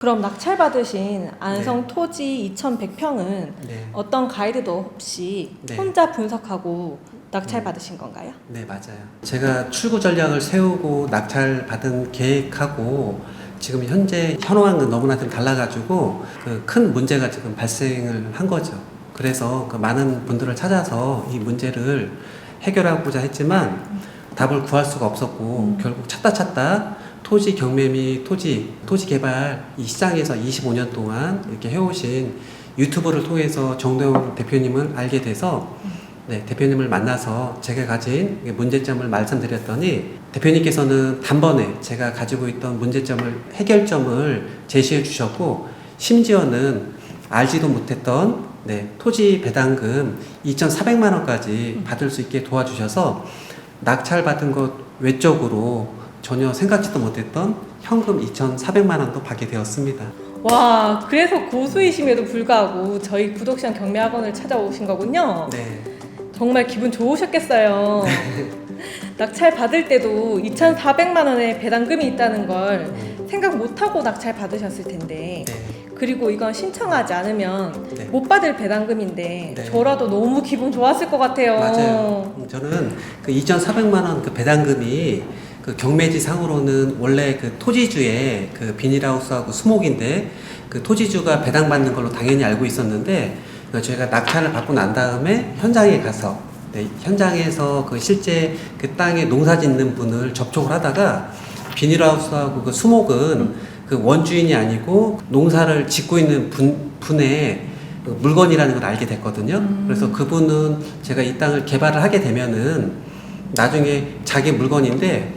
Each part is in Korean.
그럼 낙찰 받으신 안성 토지 2,100평은 어떤 가이드도 없이 혼자 분석하고 낙찰 받으신 건가요? 네, 맞아요. 제가 출구 전략을 세우고 낙찰 받은 계획하고 지금 현재 현황은 너무나 좀 달라가지고 그 큰 문제가 지금 발생을 한 거죠. 그래서 그 많은 분들을 찾아서 이 문제를 해결하고자 했지만 답을 구할 수가 없었고 결국 찾다 토지 경매 및 토지 개발 이 시장에서 25년 동안 이렇게 해오신 유튜브를 통해서 정도영 대표님을 알게 돼서 대표님을 만나서 제가 가진 문제점을 말씀드렸더니 대표님께서는 단번에 제가 가지고 있던 문제점을 해결점을 제시해 주셨고 심지어는 알지도 못했던 토지 배당금 2,400만 원까지 받을 수 있게 도와주셔서 낙찰 받은 것 외적으로 전혀 생각지도 못했던 현금 2,400만 원도 받게 되었습니다. 와, 그래서 고수이심에도 불구하고 저희 구독시장 경매학원을 찾아오신 거군요. 네. 정말 기분 좋으셨겠어요. 낙찰 받을 때도 2,400만 원의 배당금이 있다는 걸 생각 못하고 낙찰 받으셨을 텐데 그리고 이건 신청하지 않으면 못 받을 배당금인데 저라도 너무 기분 좋았을 것 같아요. 맞아요. 저는 그 2,400만 원 그 배당금이 그 경매지 상으로는 원래 그 토지주의 그 비닐하우스하고 수목인데 그 토지주가 배당받는 걸로 당연히 알고 있었는데 저희가 낙찰을 받고 난 다음에 현장에 가서 현장에서 그 실제 그 땅에 농사 짓는 분을 접촉을 하다가 비닐하우스하고 그 수목은 그 원주인이 아니고 농사를 짓고 있는 분의 그 물건이라는 걸 알게 됐거든요. 그래서 그분은 제가 이 땅을 개발을 하게 되면은 나중에 자기 물건인데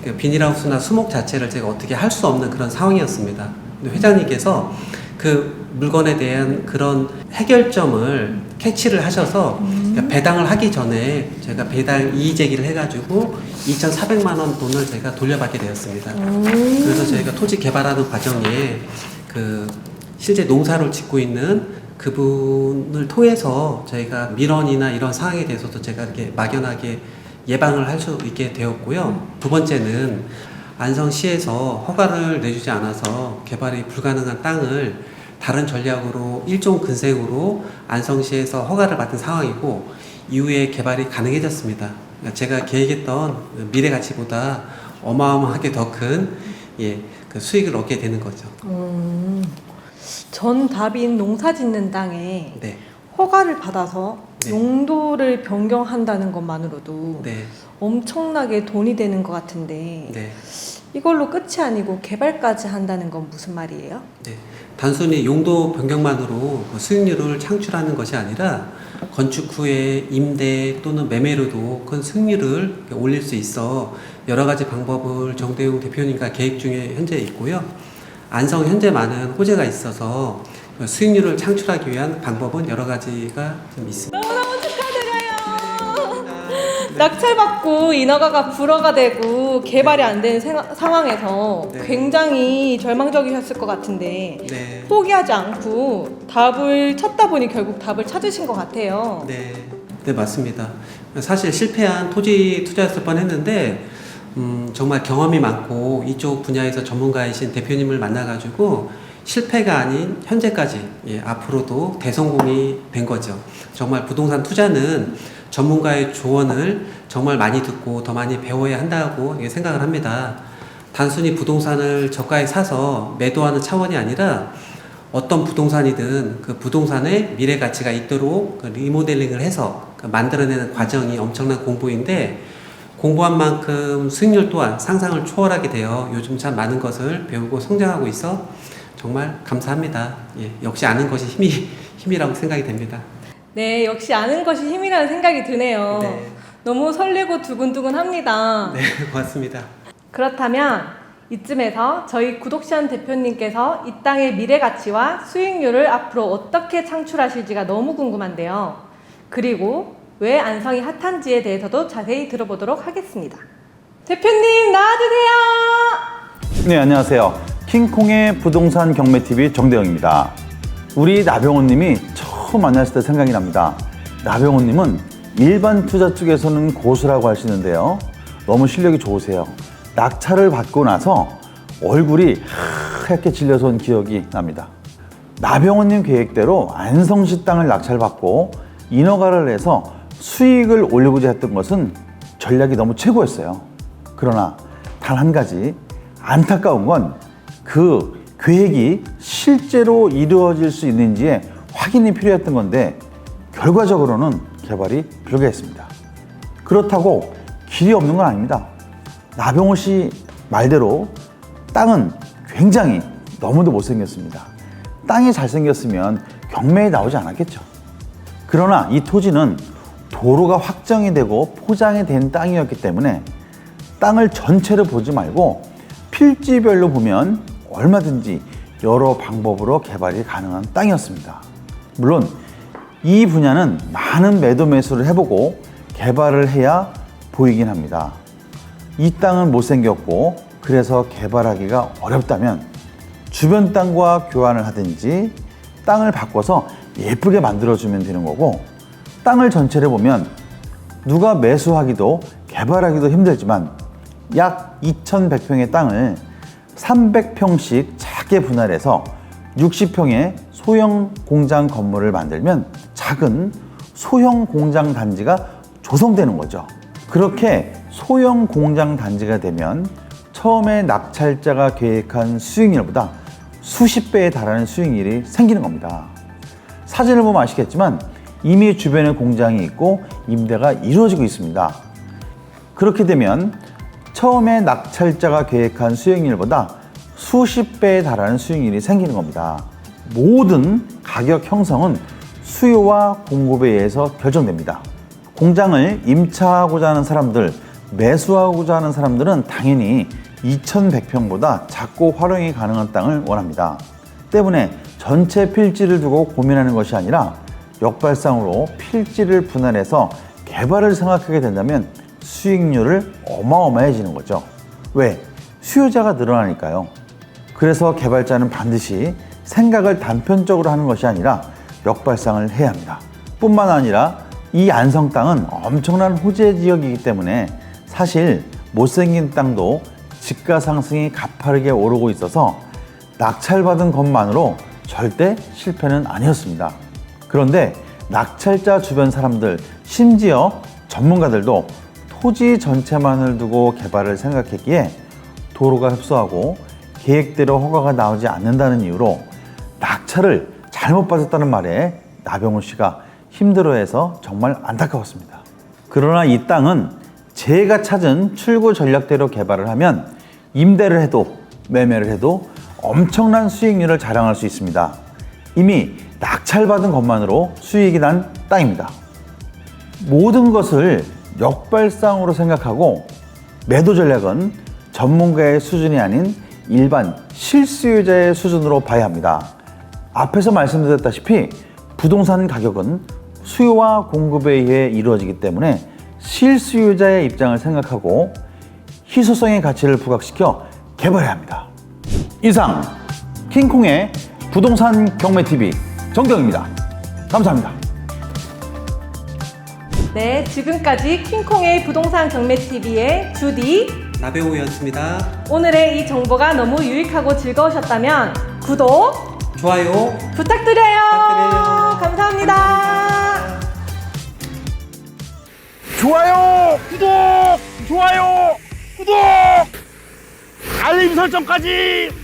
그 비닐하우스나 수목 자체를 제가 어떻게 할 수 없는 그런 상황이었습니다. 근데 회장님께서 그 물건에 대한 그런 해결점을 캐치를 하셔서 그러니까 배당을 하기 전에 제가 배당 이의 제기를 해가지고 2,400만 원 돈을 제가 돌려받게 되었습니다. 그래서 저희가 토지 개발하는 과정에 그 실제 농사를 짓고 있는 그분을 통해서 저희가 민원이나 이런 상황에 대해서도 제가 이렇게 막연하게 예방을 할 수 있게 되었고요. 두 번째는 안성시에서 허가를 내주지 않아서 개발이 불가능한 땅을 다른 전략으로 일종 근생으로 안성시에서 허가를 받은 상황이고 이후에 개발이 가능해졌습니다. 그러니까 제가 계획했던 미래 가치보다 어마어마하게 더 큰 그 수익을 얻게 되는 거죠. 전 답인 농사 짓는 땅에 허가를 받아서 용도를 변경한다는 것만으로도 엄청나게 돈이 되는 것 같은데 이걸로 끝이 아니고 개발까지 한다는 건 무슨 말이에요? 단순히 용도 변경만으로 수익률을 창출하는 것이 아니라 건축 후에 임대 또는 매매로도 큰 수익률을 올릴 수 있어 여러 가지 방법을 정대용 대표님과 계획 중에 현재 있고요. 안성 현재 많은 호재가 있어서 수익률을 창출하기 위한 방법은 여러 가지가 좀 있습니다. 너무너무 축하드려요. 낙찰받고 인허가가 불허가 되고 개발이 안 되는 상황에서 굉장히 절망적이셨을 것 같은데 포기하지 않고 답을 찾다 보니 결국 답을 찾으신 것 같아요. 네, 맞습니다. 사실 실패한 토지 투자였을 뻔했는데 정말 경험이 많고 이쪽 분야에서 전문가이신 대표님을 만나가지고 실패가 아닌 현재까지 앞으로도 대성공이 된 거죠. 정말 부동산 투자는 전문가의 조언을 정말 많이 듣고 더 많이 배워야 한다고 생각을 합니다. 단순히 부동산을 저가에 사서 매도하는 차원이 아니라 어떤 부동산이든 그 부동산의 미래 가치가 있도록 리모델링을 해서 만들어내는 과정이 엄청난 공부인데 공부한 만큼 수익률 또한 상상을 초월하게 되어 요즘 참 많은 것을 배우고 성장하고 있어 정말 감사합니다. 역시 아는 것이 힘이라고 생각이 됩니다. 네, 역시 아는 것이 힘이라는 생각이 드네요. 너무 설레고 두근두근합니다. 네, 고맙습니다. 그렇다면 이쯤에서 저희 구독시장 대표님께서 이 땅의 미래 가치와 수익률을 앞으로 어떻게 창출하실지가 너무 궁금한데요. 그리고 왜 안성이 핫한지에 대해서도 자세히 들어보도록 하겠습니다. 대표님 나와주세요. 네, 안녕하세요. 킹콩의 부동산 경매TV 정대영입니다. 우리 나병호님이 처음 만났을 때 생각이 납니다. 나병호님은 일반 투자 쪽에서는 고수라고 하시는데요. 너무 실력이 좋으세요. 낙찰을 받고 나서 얼굴이 하얗게 질려서 온 기억이 납니다. 나병원님 계획대로 안성시 땅을 낙찰받고 인허가를 해서 수익을 올리고자 했던 것은 전략이 너무 최고였어요. 그러나 단 한 가지 안타까운 건 그 계획이 실제로 이루어질 수 있는지에 확인이 필요했던 건데 결과적으로는 개발이 불가했습니다. 그렇다고 길이 없는 건 아닙니다. 나병호 씨 말대로 땅은 굉장히 너무도 못생겼습니다. 땅이 잘생겼으면 경매에 나오지 않았겠죠. 그러나 이 토지는 도로가 확정이 되고 포장이 된 땅이었기 때문에 땅을 전체를 보지 말고 필지별로 보면 얼마든지 여러 방법으로 개발이 가능한 땅이었습니다. 물론 이 분야는 많은 매도 매수를 해보고 개발을 해야 보이긴 합니다. 이 땅은 못생겼고 그래서 개발하기가 어렵다면 주변 땅과 교환을 하든지 땅을 바꿔서 예쁘게 만들어주면 되는 거고, 땅을 전체를 보면 누가 매수하기도 개발하기도 힘들지만 약 2100평의 땅을 300평씩 작게 분할해서 60평의 소형 공장 건물을 만들면 작은 소형 공장 단지가 조성되는 거죠. 그렇게 소형 공장 단지가 되면 처음에 낙찰자가 계획한 수익률보다 수십 배에 달하는 수익률이 생기는 겁니다. 사진을 보면 아시겠지만 이미 주변에 공장이 있고 임대가 이루어지고 있습니다. 그렇게 되면 처음에 낙찰자가 계획한 수익률보다 수십 배에 달하는 수익률이 생기는 겁니다. 모든 가격 형성은 수요와 공급에 의해서 결정됩니다. 공장을 임차하고자 하는 사람들, 매수하고자 하는 사람들은 당연히 2100평보다 작고 활용이 가능한 땅을 원합니다. 때문에 전체 필지를 두고 고민하는 것이 아니라 역발상으로 필지를 분할해서 개발을 생각하게 된다면 수익률을 어마어마해지는 거죠. 왜? 수요자가 늘어나니까요. 그래서 개발자는 반드시 생각을 단편적으로 하는 것이 아니라 역발상을 해야 합니다. 뿐만 아니라 이 안성 땅은 엄청난 호재 지역이기 때문에 사실 못생긴 땅도 집가 상승이 가파르게 오르고 있어서 낙찰받은 것만으로 절대 실패는 아니었습니다. 그런데 낙찰자 주변 사람들, 심지어 전문가들도 토지 전체만을 두고 개발을 생각했기에 도로가 협소하고 계획대로 허가가 나오지 않는다는 이유로 낙찰을 잘못 받았다는 말에 나병호 씨가 힘들어해서 정말 안타까웠습니다. 그러나 이 땅은 제가 찾은 출구 전략대로 개발을 하면 임대를 해도 매매를 해도 엄청난 수익률을 자랑할 수 있습니다. 이미 낙찰받은 것만으로 수익이 난 땅입니다. 모든 것을 역발상으로 생각하고 매도 전략은 전문가의 수준이 아닌 일반 실수요자의 수준으로 봐야 합니다. 앞에서 말씀드렸다시피 부동산 가격은 수요와 공급에 의해 이루어지기 때문에 실수요자의 입장을 생각하고 희소성의 가치를 부각시켜 개발해야 합니다. 이상 킹콩의 부동산 경매TV 정대영입니다. 감사합니다. 네, 지금까지 킹콩의 부동산 경매TV의 주디, 나병호였습니다. 오늘의 이 정보가 너무 유익하고 즐거우셨다면 구독, 좋아요 부탁드려요. 감사합니다. 좋아요, 구독, 알림 설정까지